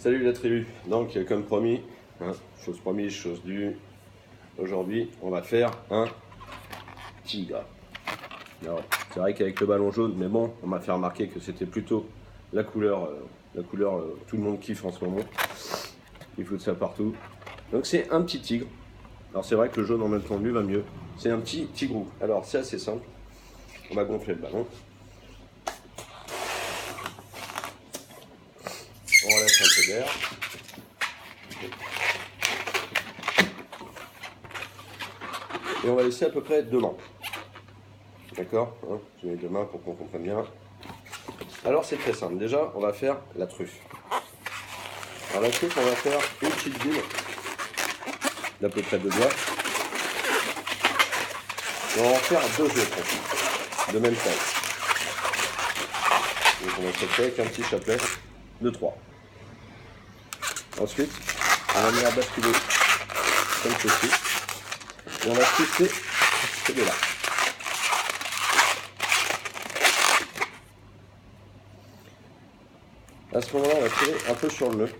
Salut la tribu, donc comme promis, chose promise, chose due, aujourd'hui on va faire un tigre. C'est vrai qu'avec le ballon jaune, mais bon, on m'a fait remarquer que c'était plutôt la couleur tout le monde kiffe en ce moment. Il faut de ça partout. Donc c'est un petit tigre. Alors c'est vrai que le jaune en même temps lui va mieux. C'est un petit tigrou. Alors c'est assez simple. On va gonfler le ballon. On laisse un peu d'air. Et on va laisser à peu près 2 mains. D'accord, je mets 2 mains pour qu'on comprenne bien. Alors c'est très simple. Déjà, on va faire la truffe. Alors la truffe, on va faire une petite bulle d'à peu près 2 doigts. Et on va en faire 2 autres de même taille. Donc on va se avec un petit chapelet de 3. Ensuite, on va venir basculer comme ceci. Et on va twister ces deux-là. À ce moment-là, on va tirer un peu sur le nœud,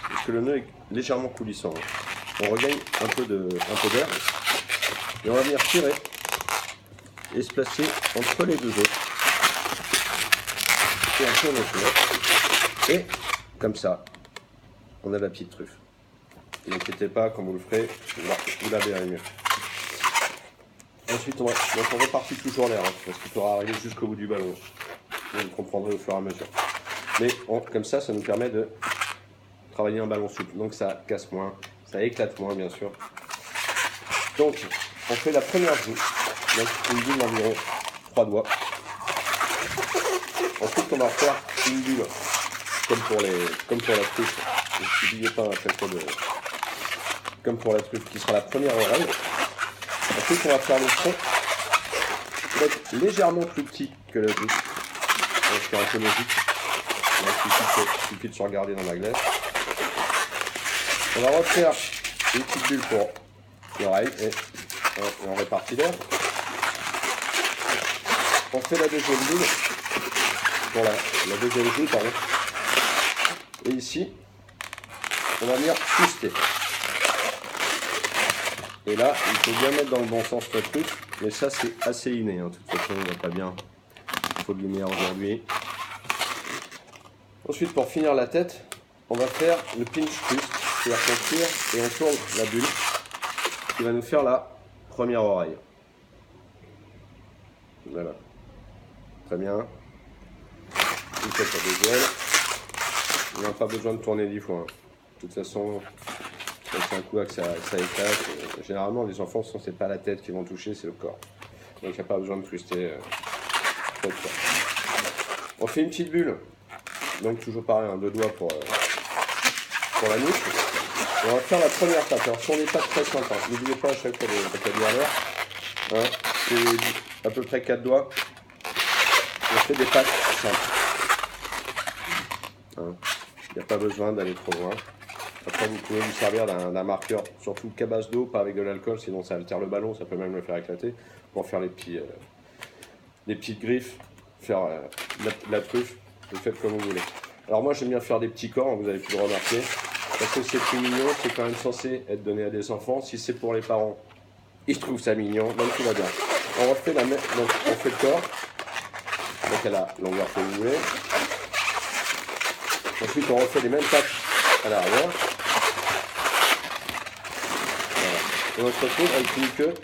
parce que le nœud est légèrement coulissant. On regagne un peu d'air, et on va venir tirer et se placer entre les deux autres. Et un peu en autour. Et comme ça, on a la petite truffe. Ne vous inquiétez pas, quand vous le ferez, vous la verrez mieux. Ensuite, on repartit toujours l'air, parce qu'il faudra arriver jusqu'au bout du ballon. Vous le comprendrez au fur et à mesure. Mais comme ça nous permet de travailler un ballon souple. Donc ça casse moins, ça éclate moins bien sûr. Donc on fait la première joue, donc une bulle d'environ 3 doigts. Ensuite on va faire une bulle comme pour la truffe. N'oubliez pas à chaque fois comme pour la truffe qui sera la première oreille. Ensuite on va faire le front qui va être légèrement plus petit que la truffe. Donc c'est un peu logique. Il suffit de se regarder dans la glace. On va refaire une petite bulle pour l'oreille et on répartit l'air. On fait la deuxième bulle pour la deuxième bulle, pardon. Et ici, on va venir twister. Et là, il faut bien mettre dans le bon sens le truc, mais ça c'est assez inné. De toute façon, on va pas bien. Il faut de lumière aujourd'hui. Ensuite, pour finir la tête, on va faire le pinch twist, c'est-à-dire qu'on tire et on tourne la bulle qui va nous faire la première oreille. Voilà. Très bien. Une tête à deuxième. On n'a pas besoin de tourner 10 fois. De toute façon, c'est un coup que ça éclate. Généralement, les enfants, c'est pas la tête qu'ils vont toucher, c'est le corps. Donc, il n'y a pas besoin de twister trop fort. On fait une petite bulle. Donc toujours pareil, 2 doigts pour la nuque. Et on va faire la première tape. Alors ce sont des tapes très simples. N'oubliez pas à chaque fois de caler à l'air. C'est à peu près 4 doigts. On fait des pattes simples. Il n'y a pas besoin d'aller trop loin. Après vous pouvez vous servir d'un marqueur, surtout cabasse d'eau, pas avec de l'alcool, sinon ça altère le ballon, ça peut même le faire éclater. Pour faire les petites griffes, faire la truffe. Vous faites comme vous voulez. Alors moi j'aime bien faire des petits corps, vous avez pu le remarquer, parce que c'est plus mignon, c'est quand même censé être donné à des enfants. Si c'est pour les parents, ils trouvent ça mignon, donc tout va bien. On refait la même, donc on fait le corps, donc à la longueur que vous voulez. Ensuite on refait les mêmes tapes à l'arrière. Voilà. Et on se retrouve avec une queue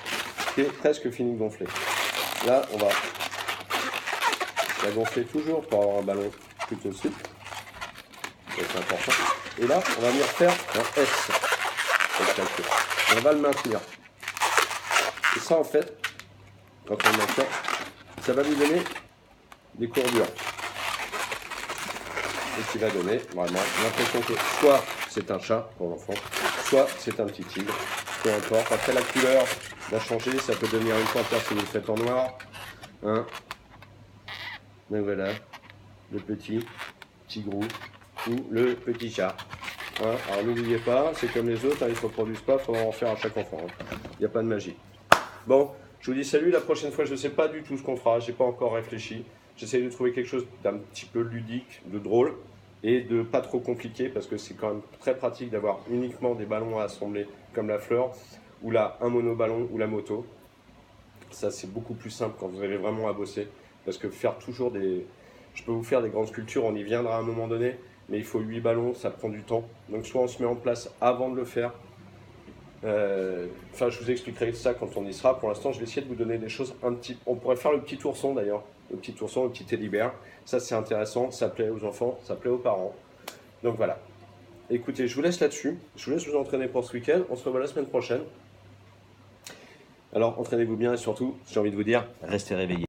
qui est presque finie de gonfler. Là on va la gonfler toujours pour avoir un ballon plutôt souple. C'est important. Et là, on va venir faire un S. On va le maintenir. Et ça, en fait, quand on le maintient, ça va lui donner des courbures. Et qui va donner vraiment l'impression que soit c'est un chat pour l'enfant, soit c'est un petit tigre. Peu importe. Après, la couleur va changer. Ça peut devenir une panthère si vous le faites en noir. Donc voilà, le petit tigrou ou le petit chat. Alors n'oubliez pas, c'est comme les autres, ils ne se reproduisent pas, il faudra en faire à chaque enfant. Il n'y a pas de magie. Bon, je vous dis salut, la prochaine fois je ne sais pas du tout ce qu'on fera, j'ai pas encore réfléchi. J'essaie de trouver quelque chose d'un petit peu ludique, de drôle. et de pas trop compliquer parce que c'est quand même très pratique d'avoir uniquement des ballons à assembler comme la fleur ou là un monoballon ou la moto. Ça c'est beaucoup plus simple quand vous avez vraiment à bosser parce que faire toujours des... Je peux vous faire des grandes sculptures, on y viendra à un moment donné, mais il faut 8 ballons, ça prend du temps. Donc soit on se met en place avant de le faire. Enfin, je vous expliquerai ça quand on y sera. Pour l'instant, je vais essayer de vous donner des choses un petit... On pourrait faire le petit ourson d'ailleurs. Le petit ourson, le petit teddy-bear. Ça, c'est intéressant. Ça plaît aux enfants, ça plaît aux parents. Donc voilà. Écoutez, je vous laisse là-dessus. Je vous laisse vous entraîner pour ce week-end. On se revoit la semaine prochaine. Alors, entraînez-vous bien et surtout, j'ai envie de vous dire, restez réveillés.